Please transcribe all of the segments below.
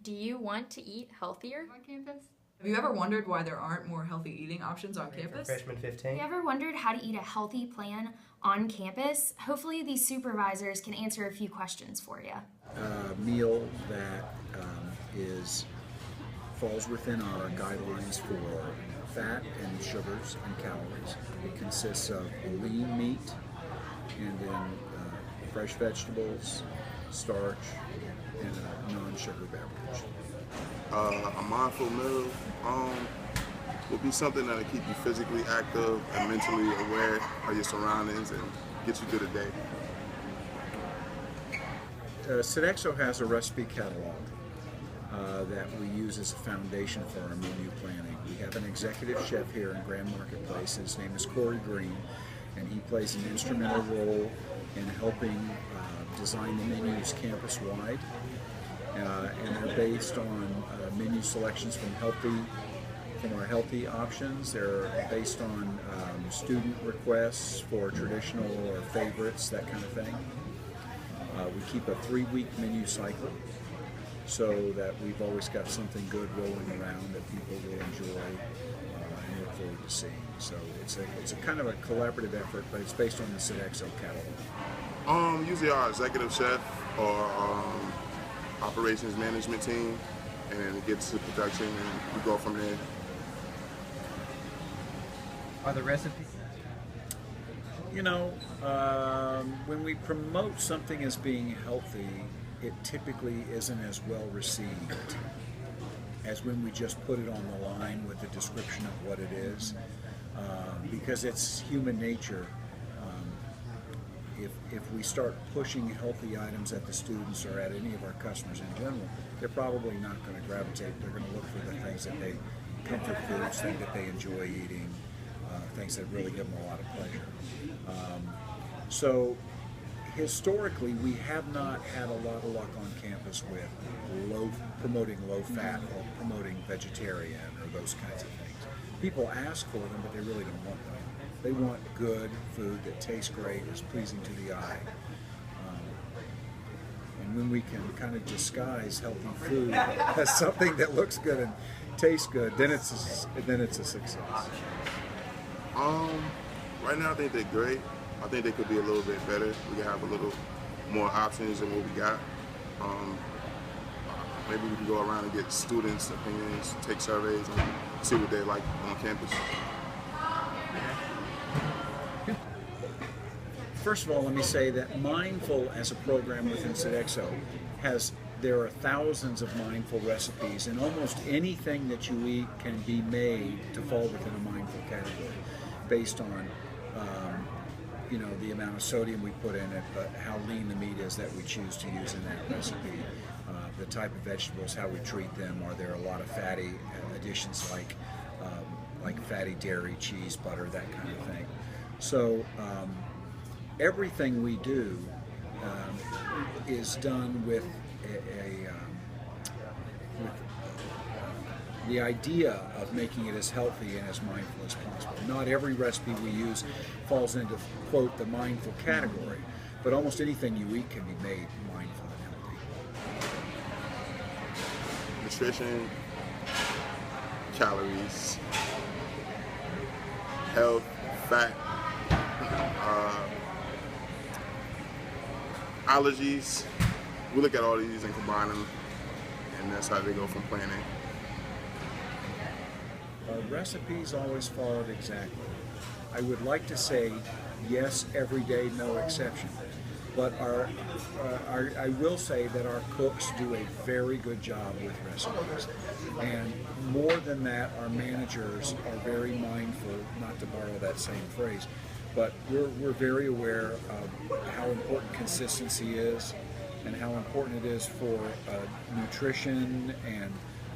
Do you want to eat healthier on campus? Have you ever wondered why there aren't more healthy eating options on campus? Freshman Have 15. you ever wondered how to eat a healthy plan on campus? Hopefully these supervisors can answer a few questions for you. Meal that is falls within our guidelines for fat and sugars and calories. It consists of lean meat and then fresh vegetables, starch, and a non-sugar beverage. A mindful meal would be something that'll keep you physically active and mentally aware of your surroundings and get you through the day. Sodexo has a recipe catalog that we use as a foundation for our menu planning. We have an executive chef here in Grand Marketplace. His name is Corey Green, and he plays an instrumental role in helping design the menus campus-wide. And they're based on menu selections from our healthy options. They're based on student requests for traditional or favorites, that kind of thing. We keep a 3-week menu cycle so that we've always got something good rolling around that people will enjoy and look forward to seeing. So it's a kind of a collaborative effort, but it's based on the Sodexo catalog. Usually our executive chef or operations management team, and then it gets to production and we go from there. Are the recipes? You know, when we promote something as being healthy, it typically isn't as well received as when we just put it on the line with a description of what it is, because it's human nature. If we start pushing healthy items at the students or at any of our customers in general, they're probably not going to gravitate. They're going to look for the things that they, comfort foods, things that they enjoy eating, things that really give them a lot of pleasure. So historically, we have not had a lot of luck on campus with promoting low fat or promoting vegetarian or those kinds of things. People ask for them, but they really don't want them. They want good food that tastes great, is pleasing to the eye. And when we can kind of disguise healthy food as something that looks good and tastes good, then it's a success. Right now I think they're great. I think they could be a little bit better. We could have a little more options than what we got. Maybe we can go around and get students' opinions, take surveys, and see what they like on campus. First of all, let me say that Mindful as a program within Sodexo there are thousands of mindful recipes, and almost anything that you eat can be made to fall within a mindful category based on the amount of sodium we put in it, but how lean the meat is that we choose to use in that recipe, the type of vegetables, how we treat them. Are there a lot of fatty additions like fatty dairy, cheese, butter, that kind of thing. So everything we do is done with the idea of making it as healthy and as mindful as possible. Not every recipe we use falls into, quote, the mindful category, but almost anything you eat can be made mindful and healthy. Nutrition, calories, health, fat, allergies. We look at all these and combine them, and that's how they go from planning. Recipes always followed exactly. I would like to say yes, every day, no exception. But I will say that our cooks do a very good job with recipes. And more than that, our managers are very mindful, not to borrow that same phrase, but we're very aware of how important consistency is and how important it is for nutrition and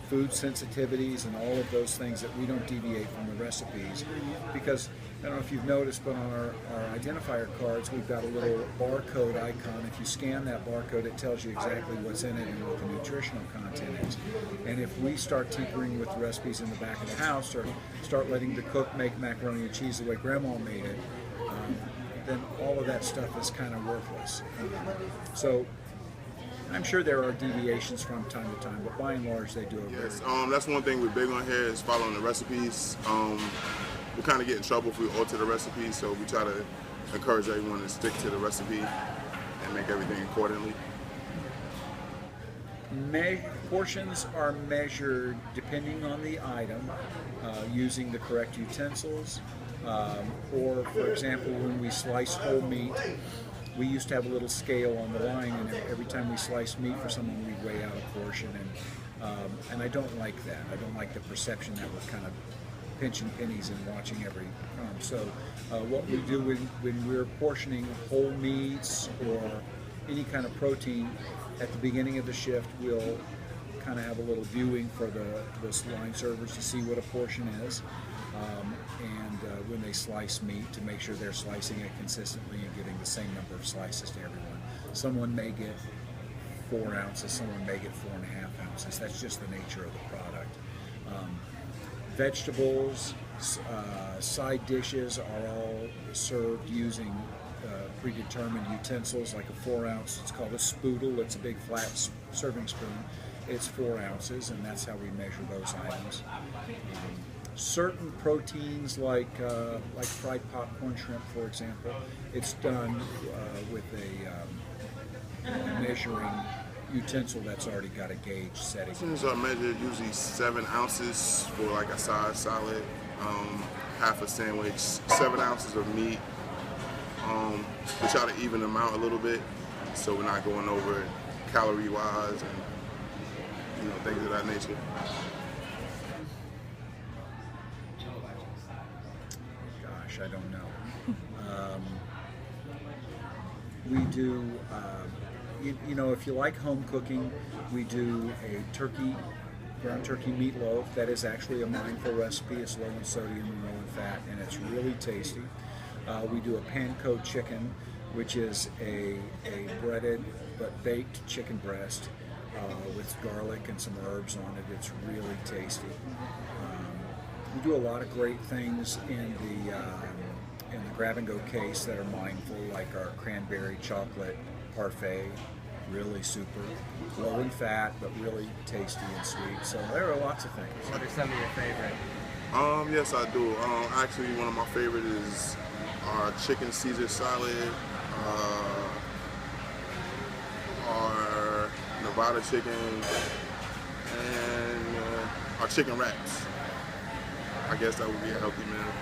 food sensitivities and all of those things, that we don't deviate from the recipes. Because I don't know if you've noticed, but on our identifier cards, we've got a little barcode icon. If you scan that barcode, it tells you exactly what's in it and what the nutritional content is. And if we start tinkering with the recipes in the back of the house, or start letting the cook make macaroni and cheese the way Grandma made it, then all of that stuff is kind of worthless. So I'm sure there are deviations from time to time, but by and large, they do a very Yes, that's one thing we're big on here is following the recipes. We kind of get in trouble if we alter the recipe, so we try to encourage everyone to stick to the recipe and make everything accordingly. Portions are measured depending on the item, using the correct utensils, or for example, when we slice whole meat, we used to have a little scale on the line, and every time we sliced meat for someone, we'd weigh out a portion, and I don't like that. I don't like the perception that we're kind of pinching pennies and watching every crumb. So what we do when we're portioning whole meats or any kind of protein, at the beginning of the shift, we'll kind of have a little viewing for the line servers to see what a portion is, and when they slice meat, to make sure they're slicing it consistently and giving the same number of slices to everyone. Someone may get 4 ounces, someone may get 4.5 ounces. That's just the nature of the product. Vegetables, side dishes are all served using predetermined utensils, like a 4 ounce. It's called a spoodle. It's a big flat serving spoon. It's 4 ounces, and that's how we measure those items. Certain proteins, like fried popcorn shrimp, for example, it's done with a measuring utensil that's already got a gauge setting. Portions are measured usually 7 ounces for like a side salad, half a sandwich, 7 ounces of meat. We try to even them out a little bit, so we're not going over calorie-wise and things of that nature. Gosh, I don't know. We do, if you like home cooking, we do a ground turkey meatloaf. That is actually a mindful recipe. It's low in sodium and low in fat, and it's really tasty. We do a panko chicken, which is a breaded but baked chicken breast with garlic and some herbs on it. It's really tasty. We do a lot of great things in the grab-and-go case that are mindful, like our cranberry chocolate parfait, really super, low in fat but really tasty and sweet. So there are lots of things. What are some of your favorite? Yes, I do. Actually, one of my favorites is our chicken Caesar salad, our Nevada chicken, and our chicken wraps. I guess that would be a healthy meal.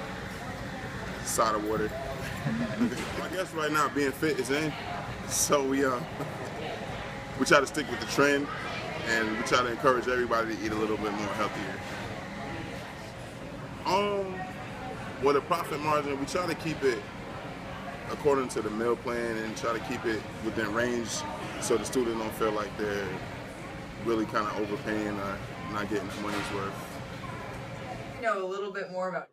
Side of water. I guess right now being fit is in, so we try to stick with the trend, and we try to encourage everybody to eat a little bit more healthier. With a profit margin, we try to keep it according to the meal plan and try to keep it within range so the student don't feel like they're really kind of overpaying or not getting their money's worth. Know a little bit more about